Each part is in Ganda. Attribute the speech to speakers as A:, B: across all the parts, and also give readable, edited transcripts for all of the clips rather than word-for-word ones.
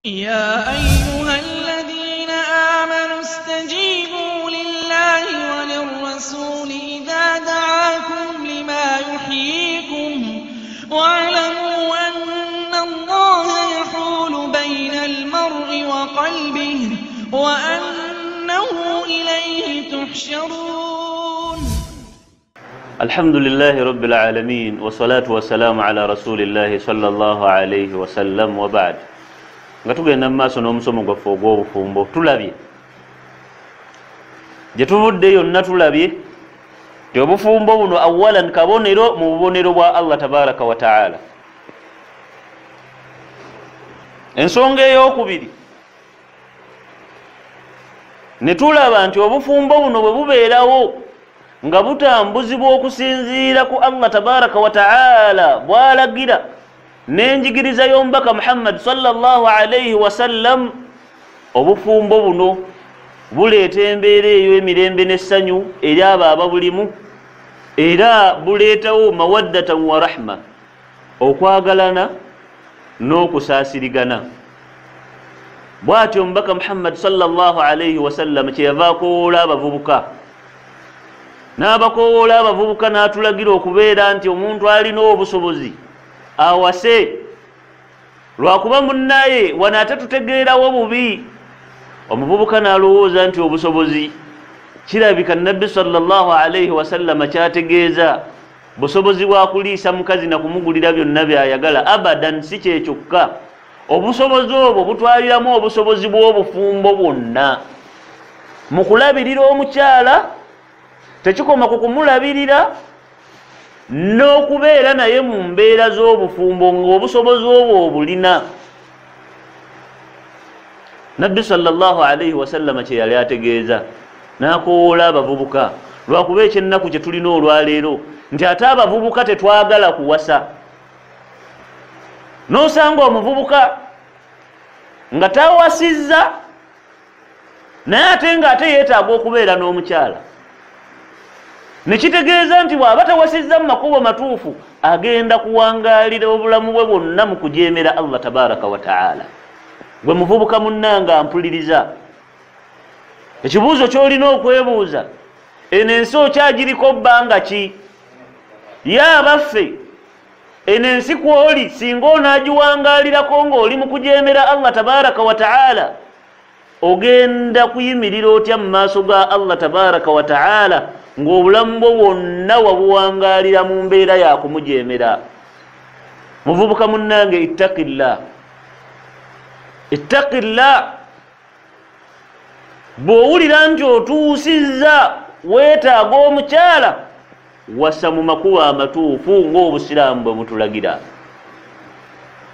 A: يا أيها الذين آمنوا استجيبوا لله وللرسول إذا دعاكم لما يحييكم واعلموا أن الله يحول بين المرء وقلبه وأنه إليه تحشرون.
B: الحمد لله رب العالمين والصلاة والسلام على رسول الله صلى الله عليه وسلم وبعد. nga tugenda mu maaso n'omusomo gwaffe ogw'obufumbo tulabye gye tuvudde yonna tulabye ti obufumbo buno awalan kabonero mu bubonero bwa Allah tabaraka wa taala. Ensonga ey'okubiri ne tulaba nti obufumbo buno bwe bubeerawo nga butambuzibwa okusinziira ku Allah tabaraka wa taala bw'alagira n'enjigiriza y'omubaka Muhammad sallallahu alayhi wasallam, obufumbo buno buleeta embeera eyo emirembe n'essanyu eri abo ababulimu, era buleetawo mawaddatan wa rahma, okwagalana n'okusaasirigana. bw'atyo omubaka Muhammad sallallahu alayhi wasallam kyeyava akowoola abavubuka n'abakowoola abavubuka n'atulagira okubeera nti omuntu alina obusobozi awase lwakuba munnaye wano ate tutegeerawo bubi. Omuvubuka n'alowooza nti obusobozi kirabika nabbi sallallahu alayhi wasallama kyategeeza busobozi bwa kuliisa mukazi na kumugulira byonna byayagala. Abadan, si kyekyokka. Obusobozi obwo butwaliramu obusobozi bw'obufumbo bwonna. Mu kulabirira omukyala tekikoma ku kumulabirira n'okubeera naye mu mbeera z'obufumbo ng'obusobozi obwo obulina. Nabbi sallallahu alayhi wasallama kye yali ategeeza n'akowoola abavubuka, lwakuba ekyennaku kye tulina olwaleero nti ate abavubuka tetwagala kuwasa. N'osanga omuvubuka nga tawasizza naye ate ng'ate yeetaaga okubeera n'omukyala. Nekitegeeza nti bw'aba tawasizza mu makubo matuufu agenda kuwangaalira obulamu bwe bwonna mu kujeemera Allah tabaraka wa taala. Gwe muvubuka munnanga mpuliriza, ekibuuzo ky'olina okwebuuza, eno ensi okyagiriko bbanga ki? Y'abaffe eno ensi kw'oli singa onaagiwangaalirako ng'oli mu kujeemera Allah tabaraka wa taala, ogenda kuyimirira otya mu maaso ga Allah tabaraka wa taala ng'obulamu bwo bwonna wabuwangaalira mu mbeera ya kumujeemera. Muvubuka munnange, ittaqillah, ittaqillah. Bw'owulira nti otuusizza weetaaga omukyala, wassa mu makubo amatuufu ng'obusiraamu bwe mutulagira.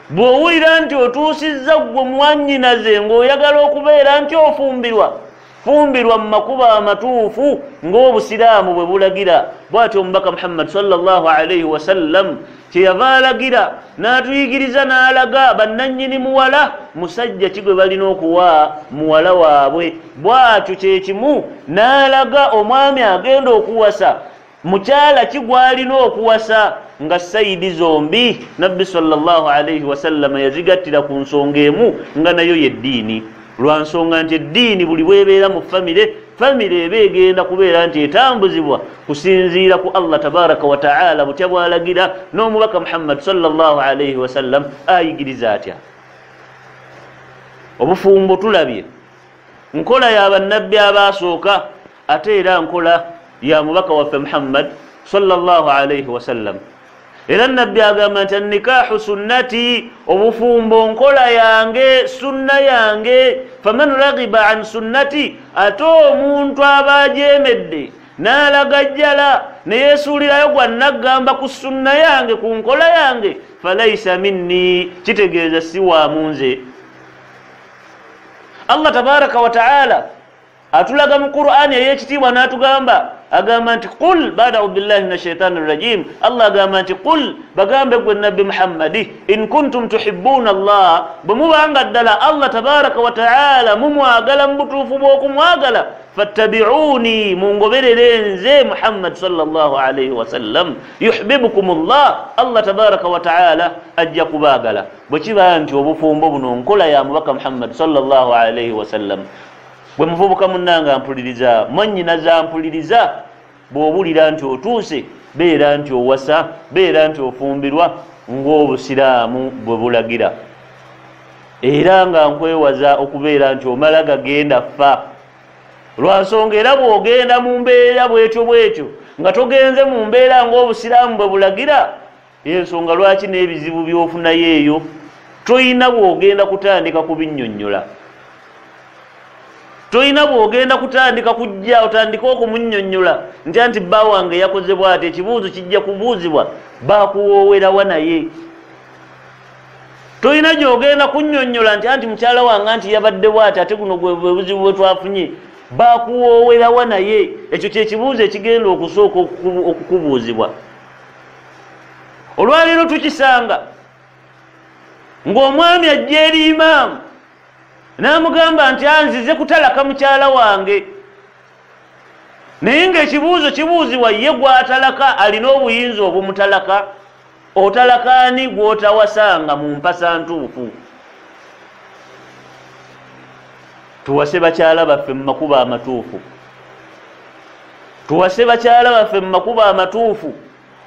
B: Bw'owulira nti otuusizza gwe mwannyinaze ng'oyagala okubeera nti ofumbirwa, fumbirwa mu makubo amatuufu ng'obusiraamu bwe bulagira. Bw'atyo omubaka Muhammad sallallahu alayhi wasallam kyeyava alagira n'atuyigiriza n'alaga bannannyini muwala musajja ki gwe balina okuwa muwala waabwe. Bw'atyo kye kimu n'alaga omwami agenda okuwasa mukyala ki gw'alina okuwasa nga sayidi zombi nabbi sallallahu alayhi wasallam yazigattira ku nsonga emu nga nayo yeddiini. Lwa nsonga nti eddiini buli bwebeera mu famire eba egenda kubeera nti etambuzibwa kusinziira ku Allah tabaraka wa taala butya bw'alagira n'omubaka Muhammad sallallahu alayhi wasallam ayigiriza atya. Obufumbo tulabye nkola ya bannabbi abaasooka ate era nkola ya mubaka waffe Muhammad sallallahu alayhi wasallam. Era nabbi agamba nti annikahu sunnati, obufumbo nkola yange, sunna yange. Faman raghiba an sunnati, ate omuntu aba ajeemedde n'alagajjala ne yeesuulirayo gwannagamba ku sunna yange, ku nkola yange, falaysa minni, kitegeeza si waamu nze. Allah tabaraka wa taala atulaga mu Qur'ani ey'ekitiibwa n'atugamba agamba nti qul ba'da billahi minash shaitani rrajim. Allah agamba nti qul bagambe gwe nabbi Muhammadi in kuntum tuhibbuna Allah, bwe mubanga ddala Allah tabaraka wa ta'ala mumwagala mu butuufu bw'okumwagala fattabi'uni, mungoberere nze Muhammad sallallahu alayhi wa sallam yuhibbukumullah, Allah tabaraka wa ta'ala ajja kubaagala. Bwe kiba nti obufumbo buno nkola ya mubaka Muhammad sallallahu alayhi wa sallam, bwe muvubuka munnanga mpuliriza, mwannyinaza mpuliriza, bw'obulira nti otuuse beera nti owasa, beera nti ofumbirwa ng'obusiraamu bwe bulagira, era nga nkwewaza okubeera nti omala gagenda ffa. Lwansonga era bw'ogenda mu mbeera bwetyo bwetyo nga togenze mu mbeera ng'obusiraamu bwe bulagira, ensonga lwaki n'ebizibu by'ofunayo eyo toyina bw'ogenda kutandika kubinnyonnyola. Toyina bw'ogenda kutandika kujja otandika okumunnyonnyola nti bba wange yakoze bw'ati, ekibuuzo kijja kubuuzibwa baakuwoowerawa naye. Toyina gy'ogenda kunnyonnyola nti mukyala wange nti yabadde bw'ati, ate guno gwe buzibu bwe twafunye, baakuwoowerawa naye. Ekyo kyekibuuzo ekigenda okusooka okukubuuzibwa. Olwaleero tukisanga ng'omwami ajja eri imaamu n'amugamba nti anzize kutalaka mukyala wange, naye ng'ekibuuzo kibuuzibwa ye gw'atalaka alina obuyinza obumutalaka. Otalaka ani gw'otawasanga mu mpasa ntuufu? Tuwase bakyala baffe mu makubo amatuufu, tuwase bakyala baffe mu makubo amatuufu.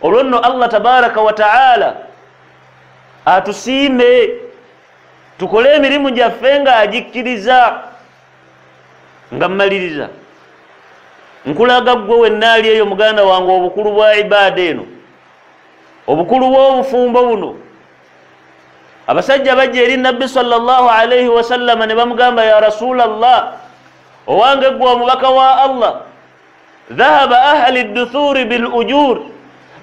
B: Olwo nno Allah tabaraka wa ta'ala atusiime tukole emirimu gyaffe ng'agikkiriza. Nga mmaliriza nkulaga ggwe wennaali eyo muganda wange obukulu bwa ibaada eno, obukulu bw'obufumbo buno. Abasajja bajja eri nabbi sallallahu alayhi wa sallam ne bamugamba, ya rasulallah, owange ggwe omubaka wa Allah, dhahaba ahli duthuri bil ujur,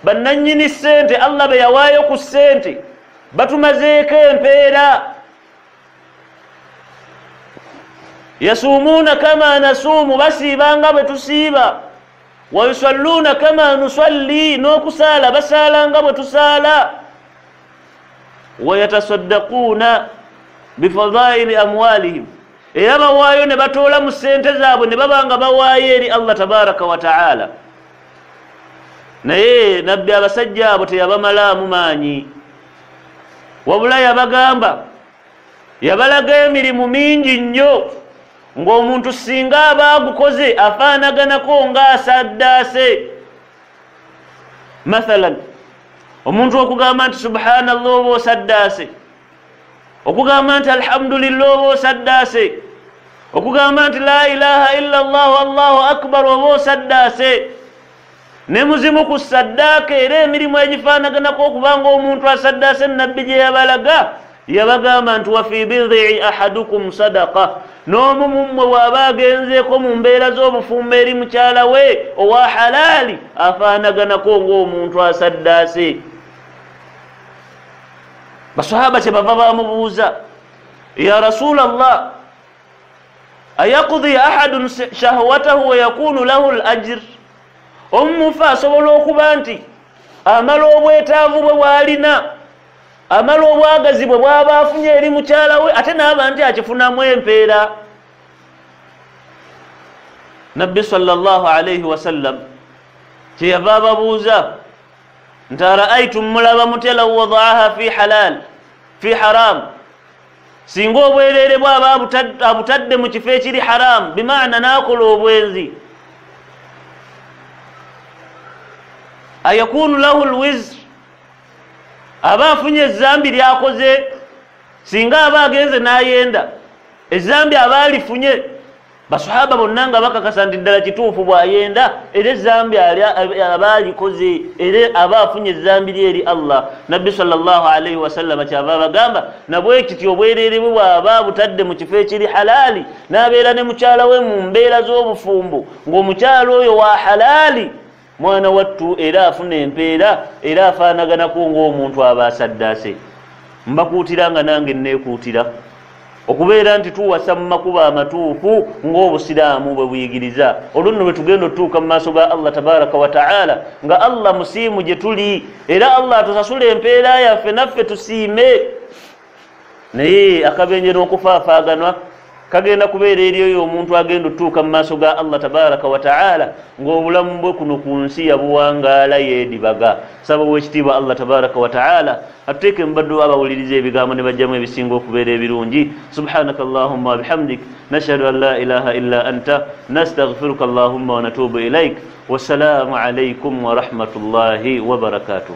B: bannannyini ssente Allah be yawaayo ku ssente batumazeeko empeera. Yasumuuna kama nasuumu, basiibanga bwe tusiiba. Wa yusalluuna kama nusalli, n'okusaala basaalanga bwe tusaala. Wa yatasaddaquuna bifadaili amwalihim, era bawaayo ne batoola mu ssente zaabwe ne babanga bawaayo eri Allah tabaraka wa ta'ala. Naye nabbi abasajja abo teyabamalaamu maanyi, wabula yabalaga emirimu mingi nnyo ng'omuntu singa aba agukoze afaanaganako ng'asaddaase. Mathalan, omuntu okugamba nti subhanallah oba osaddaase, okugamba nti alhamdulillah oba osaddaase, okugamba nti la ilaha illa Allah allahu akbar oba osaddaase. Ne muzimu ku saddaaka era emirimu egifaanaganako okubanga omuntu asaddaase nabbi gye yabalaga, yabagamba nti wa fi bid'i ahadukum sadaqa, n'omu mummwe bw'aba agenzeeko mu mbeera z'obufumbo eri mukyala we owa halaali afaanaganako ng'omuntu asaddaase. Basahaba kyebava bamubuuza, ya rasulallah, ayaqdi ahadun shahwatahu wa yakunu lahu al-ajr, omufu asobola okuba nti amala obwetaavu bwe bw'alina, amala obwagazi bwe bw'aba afunye eri mukyala we, ate n'aba nti akifunamu empeera? Nabbi sallallahu alayhi wa sallam kyeyava ababuuza nti ara'aytum, mulaba mutya law wada'aha fi haram, singa obwereere bw'aba abutadde mu kifo ekiri haramu, bimaana n'akola obwenzi, ayakunu lahu alwizr, aba afunye ezzambi lyakoze? Singa aba agenze n'ayenda ezzambi aba alifunye? Basahaba bonna nga bakakasa nti ddala kituufu bw'ayenda era ezzambi aba alikoze, era aba afunye ezzambi lye eri Allah. Nabbi sallallahu alayhi wa sallam kyava abagamba, nabwe kityo obwereere bwe bw'aba abutadde mu kifo ekiri halaali, n'abeera ne mukyala we mu mbeera z'obufumbo, ng'omukyala oyo wa halaali, mwana wattu, era afuna empeera, era afaanaganako ng'omuntu aba asaddaase. Mbakuutira nga nange neekuutira, okubeera nti tuwasa mu makubo amatuufu ng'obusiraamu bwe buyigiriza. Olunno bwe tugenda otutuuka mu maaso ga Allah tabaraka wa taala nga Allah musiimu gye tuli, era Allah atusasula empeera yaffe naffe tusiime. Naye akabenje n'okufaafaganwa kagenda kubeera eri oyo omuntu agenda otutuuka mu maaso ga Allah tabaraka wa taala ng'obulamu bwe kuno ku nsi yabuwangaala yeedibaga. Saba w'ekitiibwa Allah tabaraka wa taala atuteeke mu baddu abawuliriza ebigambo ne bajjamu ebisinga okubeera ebirungi. Subhanaka Allahumma wa bihamdik nashhadu an la ilaha illa anta nastaghfiruka Allahumma wa natubu ilaik. Wassalamu alaykum wa rahmatullahi wa barakatuh.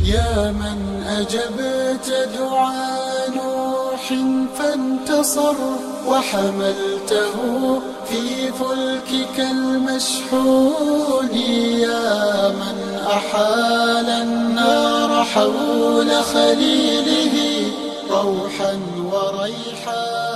C: يا من أجبت دعاء نوح فانتصر وحملته في فلكك المشحون، يا من أحال النار حول خليله روحا وريحا.